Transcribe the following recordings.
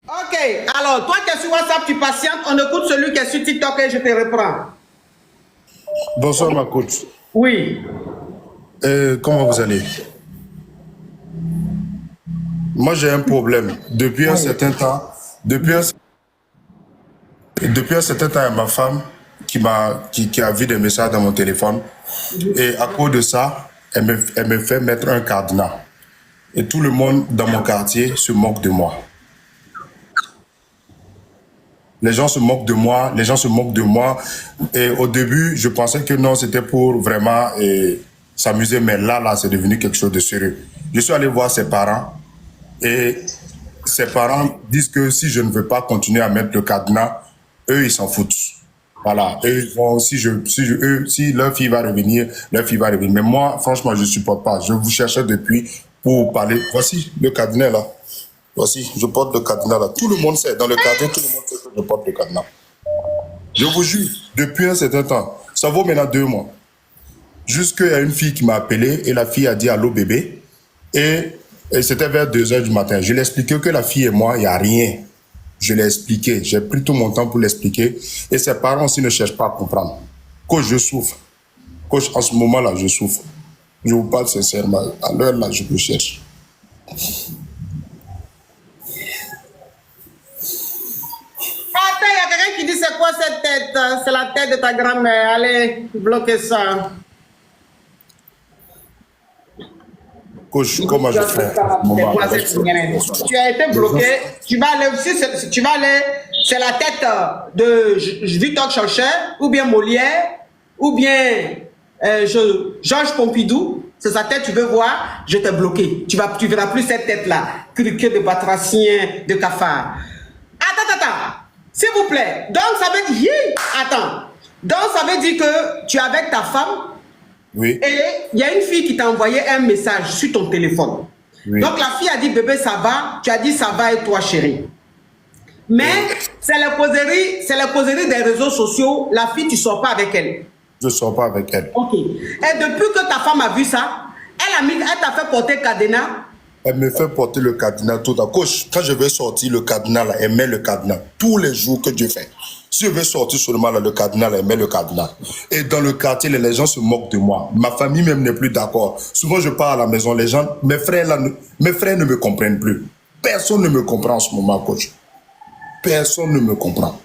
Ok, alors toi qui es sur WhatsApp, tu patientes, on écoute celui qui est sur TikTok et je te reprends. Bonsoir ma coach. Oui. Comment vous allez? Moi j'ai un problème. Depuis un certain temps, depuis un certain temps, il y a ma femme qui a vu des messages dans mon téléphone. Et à cause de ça, elle me fait mettre un cadenas. Et tout le monde dans mon quartier se moque de moi. Les gens se moquent de moi, les gens se moquent de moi. Et au début, je pensais que non, c'était pour vraiment s'amuser. Mais là, c'est devenu quelque chose de sérieux. Je suis allé voir ses parents et ses parents disent que si je ne veux pas continuer à mettre le cadenas, eux, ils s'en foutent. Voilà. Eux, ils vont, si leur fille va revenir, leur fille va revenir. Mais moi, franchement, je ne supporte pas. Je vous cherchais depuis pour parler. Voici le cadenas là. Voici, je porte le cadenas là. Tout le monde sait, dans le quartier, tout le monde sait que je porte le cadenas. Je vous jure, depuis un certain temps, ça vaut maintenant 2 mois. Jusqu'il y a une fille qui m'a appelé et la fille a dit allô bébé. Et c'était vers 2 heures du matin. Je lui ai expliqué que la fille et moi, il n'y a rien. Je l'ai expliqué. J'ai pris tout mon temps pour l'expliquer. Et ses parents aussi ne cherchent pas à comprendre. Coach, je souffre. Coach, en ce moment-là, je souffre. Je vous parle sincèrement. À l'heure là, je me cherche. Attends, il y a quelqu'un qui dit c'est quoi cette tête? C'est la tête de ta grand-mère. Allez, bloquez ça. Coach, comment je fais en ce moment? Tu as été bloqué. Tu vas aller aussi, c'est la tête de Victor Chaucher, ou bien Molière, ou bien Georges Pompidou. C'est sa tête, tu veux voir, je t'ai bloqué. Tu verras plus cette tête-là, que de batracien, de cafard. Attends. S'il vous plaît. Donc, ça veut dire... Attends. Donc, ça veut dire que tu es avec ta femme. Oui. Et il y a une fille qui t'a envoyé un message sur ton téléphone. Oui. Donc, la fille a dit, bébé, ça va. Tu as dit, ça va et toi, chérie. Mais oui. C'est la causerie des réseaux sociaux. La fille, tu ne sors pas avec elle. Je ne sors pas avec elle. Ok. Et depuis que ta femme a vu ça, elle t'a fait porter cadenas. Elle me fait porter le cadenas tout à coach. Quand je vais sortir le cadenas, là, elle met le cadenas. Tous les jours que je fais. Si je vais sortir seulement là, le cadenas, là, elle met le cadenas. Et dans le quartier, les gens se moquent de moi. Ma famille même n'est plus d'accord. Souvent, je pars à la maison, les gens, mes frères ne me comprennent plus. Personne ne me comprend en ce moment, coach. Personne ne me comprend.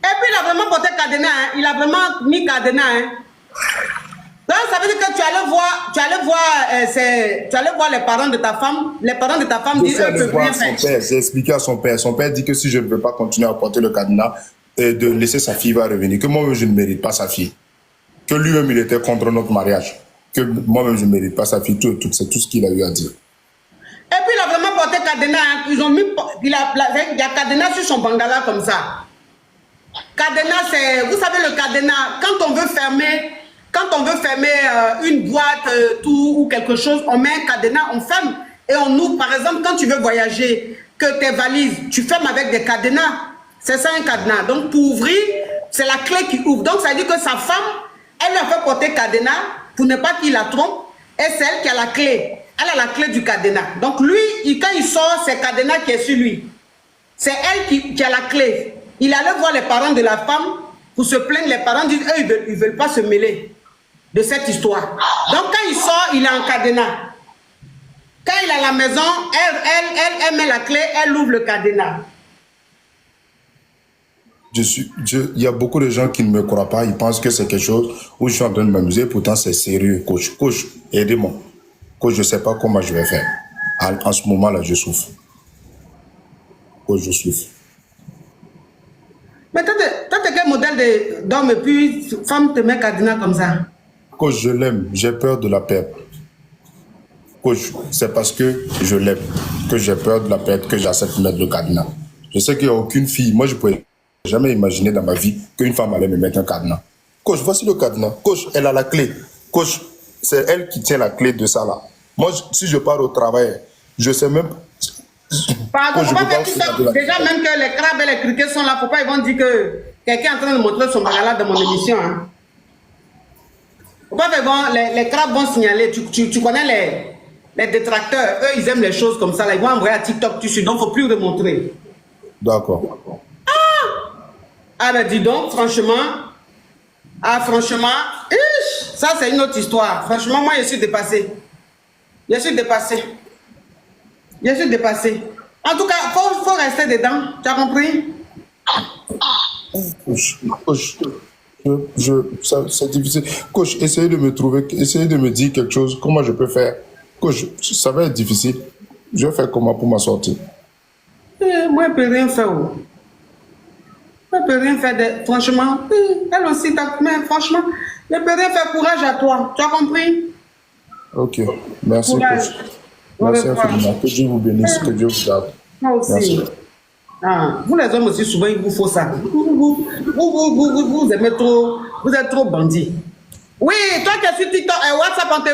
Et puis, il a vraiment porté cadenas. Hein. Il a vraiment mis cadenas. Hein. Donc, ça veut dire que tu allais voir les parents de ta femme. Les parents de ta femme disent que tu rien faire. J'ai expliqué à son père. Son père dit que si je ne veux pas continuer à porter le cadenas, de laisser sa fille va revenir. Que moi-même, je ne mérite pas sa fille. Que lui-même, il était contre notre mariage. Que moi-même, je ne mérite pas sa fille. C'est tout ce qu'il a eu à dire. Et puis, il a vraiment porté cadenas. Hein. Il y a cadenas sur son bangala comme ça. Cadenas, c'est... Vous savez, le cadenas, quand on veut fermer une boîte ou quelque chose, on met un cadenas, on ferme et on ouvre. Par exemple, quand tu veux voyager, que tes valises, tu fermes avec des cadenas. C'est ça un cadenas. Donc, pour ouvrir, c'est la clé qui ouvre. Donc, ça veut dire que sa femme, elle lui a fait porter cadenas pour ne pas qu'il la trompe. Et c'est elle qui a la clé. Elle a la clé du cadenas. Donc, lui, quand il sort, c'est cadenas qui est sur lui. C'est elle qui a la clé. Il allait voir les parents de la femme pour se plaindre. Les parents disent, eux, ils ne veulent pas se mêler de cette histoire. Donc, quand il sort, il est en cadenas. Quand il est à la maison, elle met la clé, elle ouvre le cadenas. Il y a beaucoup de gens qui ne me croient pas. Ils pensent que c'est quelque chose où je suis en train de m'amuser. Pourtant, c'est sérieux, coach. Coach, aidez-moi. Coach, je ne sais pas comment je vais faire. En ce moment-là, je souffre. Coach, je souffre. Mais toi, t'es quel modèle d'homme et puis femme te met cadenas comme ça? Coach, je l'aime. J'ai peur de la perdre. Coach, c'est parce que je l'aime que j'ai peur de la perdre que j'accepte de mettre le cadenas. Je sais qu'il n'y a aucune fille. Moi, je ne pourrais jamais imaginer dans ma vie qu'une femme allait me mettre un cadenas. Coach, voici le cadenas. Coach, elle a la clé. Coach, c'est elle qui tient la clé de ça là. Moi, si je pars au travail, je sais même... Pardon, déjà même que les crabes et les criquets sont là, faut pas ils vont dire que quelqu'un est en train de montrer son bagala dans mon émission. Hein. Faut pas les crabes vont signaler, tu connais Les détracteurs, eux, ils aiment les choses comme ça. Là. Ils vont envoyer à TikTok dessus, donc il ne faut plus le montrer. D'accord. Ah ben dis donc, franchement, ça c'est une autre histoire. Franchement, moi je suis dépassé. Je suis dépassé. En tout cas, faut rester dedans. Tu as compris? Coach, c'est difficile. Coach, essayez de me trouver, essayez de me dire quelque chose. Comment je peux faire? Coach, ça va être difficile. Je vais faire comment pour m'en sortir? Moi, je ne peux rien faire. Je ne peux rien faire. Franchement, elle aussi, mais franchement, je ne peux rien faire. Courage à toi. Tu as compris? Ok. Merci, Courage. coach. Merci infiniment. Que Dieu vous bénisse. Que Dieu vous garde. Moi aussi. Merci. Ah, vous les hommes aussi, souvent, il vous faut ça. Vous aimez trop, vous êtes trop bandits. Oui, toi qui es sur TikTok et WhatsApp, on te